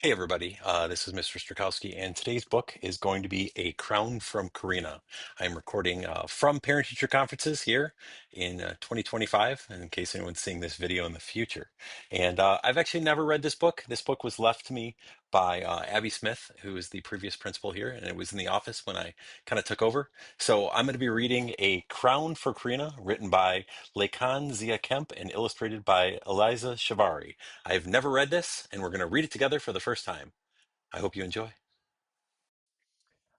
Hey everybody, this is Mr. Strakowski, and today's book is going to be A Crown from Corina. I'm recording from parent-teacher conferences here in 2025, in case anyone's seeing this video in the future. And I've actually never read this book. This book was left to me by Abby Smith, who is the previous principal here, and it was in the office when I kind of took over. So I'm going to be reading A Crown for Corina, written by Lekan Zia Kemp and illustrated by Eliza Shavari. I've never read this, and we're going to read it together for the first time. I hope you enjoy.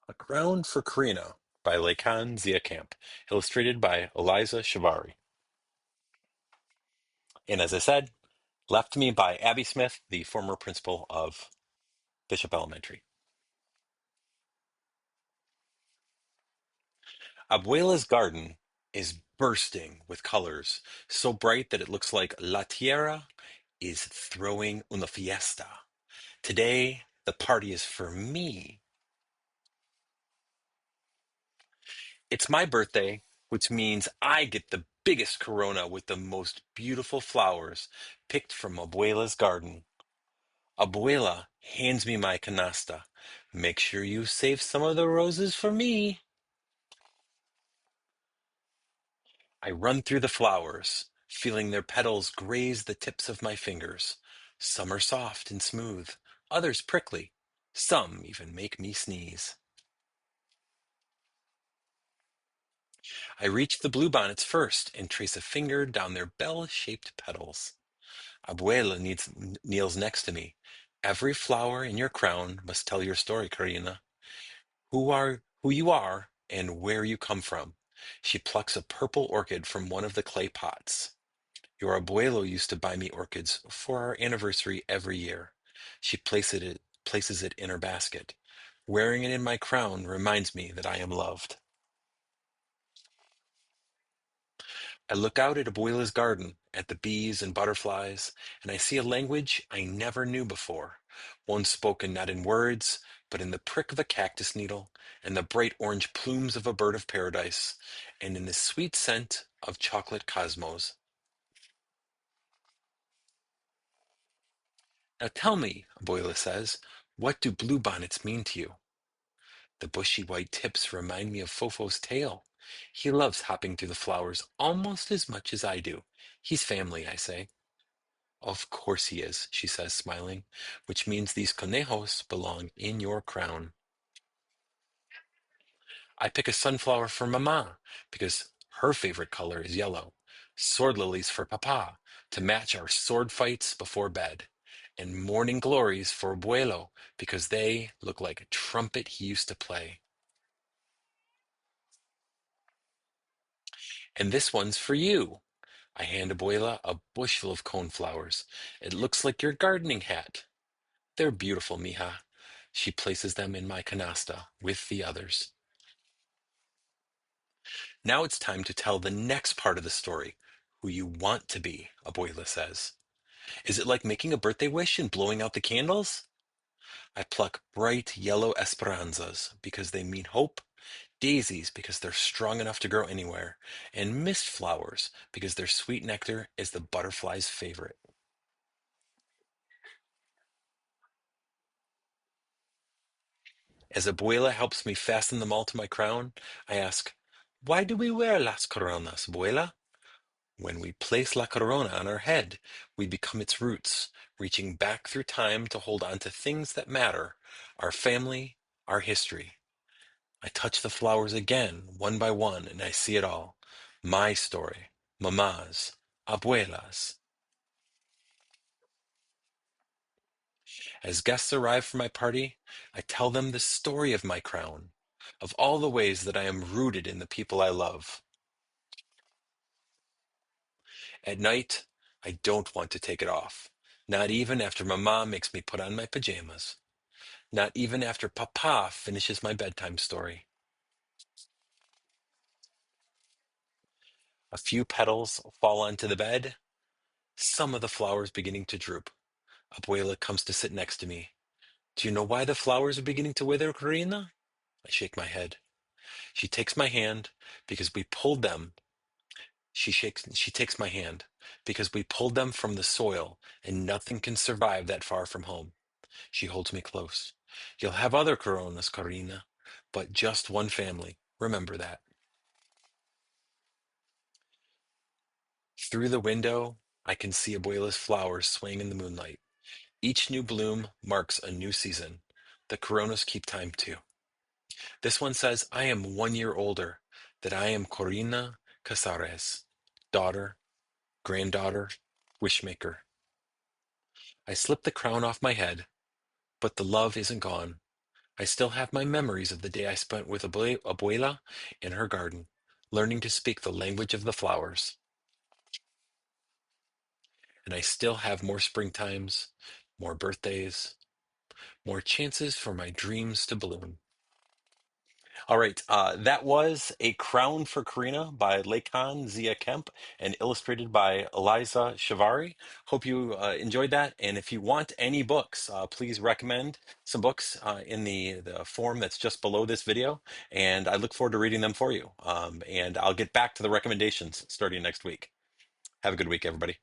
A Crown for Karina by Lekan Ziakamp, illustrated by Eliza Shavari. And as I said, left to me by Abby Smith, the former principal of Bishop Elementary. Abuela's garden is bursting with colors, so bright that it looks like La Tierra is throwing una fiesta. Today, the party is for me. It's my birthday, which means I get the biggest corona with the most beautiful flowers picked from Abuela's garden. Abuela hands me my canasta. Make sure you save some of the roses for me. I run through the flowers, feeling their petals graze the tips of my fingers. Some are soft and smooth, others prickly. Some even make me sneeze. I reach the bluebonnets first and trace a finger down their bell-shaped petals. Kneels next to me. Every flower in your crown must tell your story, Corina. Who you are and where you come from. She plucks a purple orchid from one of the clay pots. Your abuelo used to buy me orchids for our anniversary every year. She places it in her basket. Wearing it in my crown reminds me that I am loved. I look out at Abuela's garden, at the bees and butterflies, and I see a language I never knew before, one spoken not in words, but in the prick of a cactus needle, and the bright orange plumes of a bird of paradise, and in the sweet scent of chocolate cosmos. Now tell me, Abuela says, what do bluebonnets mean to you? The bushy white tips remind me of Fofo's tail. He loves hopping through the flowers almost as much as I do. He's family, I say. Of course he is, she says, smiling, which means these conejos belong in your crown. I pick a sunflower for Mama because her favorite color is yellow. Sword lilies for Papa to match our sword fights before bed. And morning glories for Abuelo because they look like a trumpet he used to play. And this one's for you. I hand Abuela a bushel of coneflowers. It looks like your gardening hat. They're beautiful, mija. She places them in my canasta with the others. Now it's time to tell the next part of the story. Who you want to be, Abuela says. Is it like making a birthday wish and blowing out the candles? I pluck bright yellow esperanzas because they mean hope, daisies because they're strong enough to grow anywhere, and mist flowers because their sweet nectar is the butterfly's favorite. As Abuela helps me fasten them all to my crown, I ask, why do we wear las coronas, Abuela? When we place la corona on our head, we become its roots, reaching back through time to hold on to things that matter, our family, our history. I touch the flowers again, one by one, and I see it all. My story, Mama's, Abuela's. As guests arrive for my party, I tell them the story of my crown, of all the ways that I am rooted in the people I love. At night, I don't want to take it off, not even after Mama makes me put on my pajamas. Not even after Papa finishes my bedtime story. A few petals fall onto the bed, some of the flowers beginning to droop. Abuela comes to sit next to me. Do you know why the flowers are beginning to wither, Corina? I shake my head. She takes my hand because we pulled them. She takes my hand because we pulled them from the soil and nothing can survive that far from home. She holds me close. You'll have other coronas, Corina, but just one family. Remember that. Through the window, I can see abuela's flowers swaying in the moonlight. Each new bloom marks a new season. The coronas keep time too. This one says, I am 1 year older, that I am Corina Casares, daughter, granddaughter, wishmaker. I slip the crown off my head, but the love isn't gone. I still have my memories of the day I spent with Abuela in her garden, learning to speak the language of the flowers. And I still have more springtimes, more birthdays, more chances for my dreams to bloom. All right, that was A Crown for Karina by Lakan Zia Kemp and illustrated by Eliza Shivari. Hope you enjoyed that. And if you want any books, please recommend some books in the form that's just below this video. And I look forward to reading them for you. And I'll get back to the recommendations starting next week. Have a good week, everybody.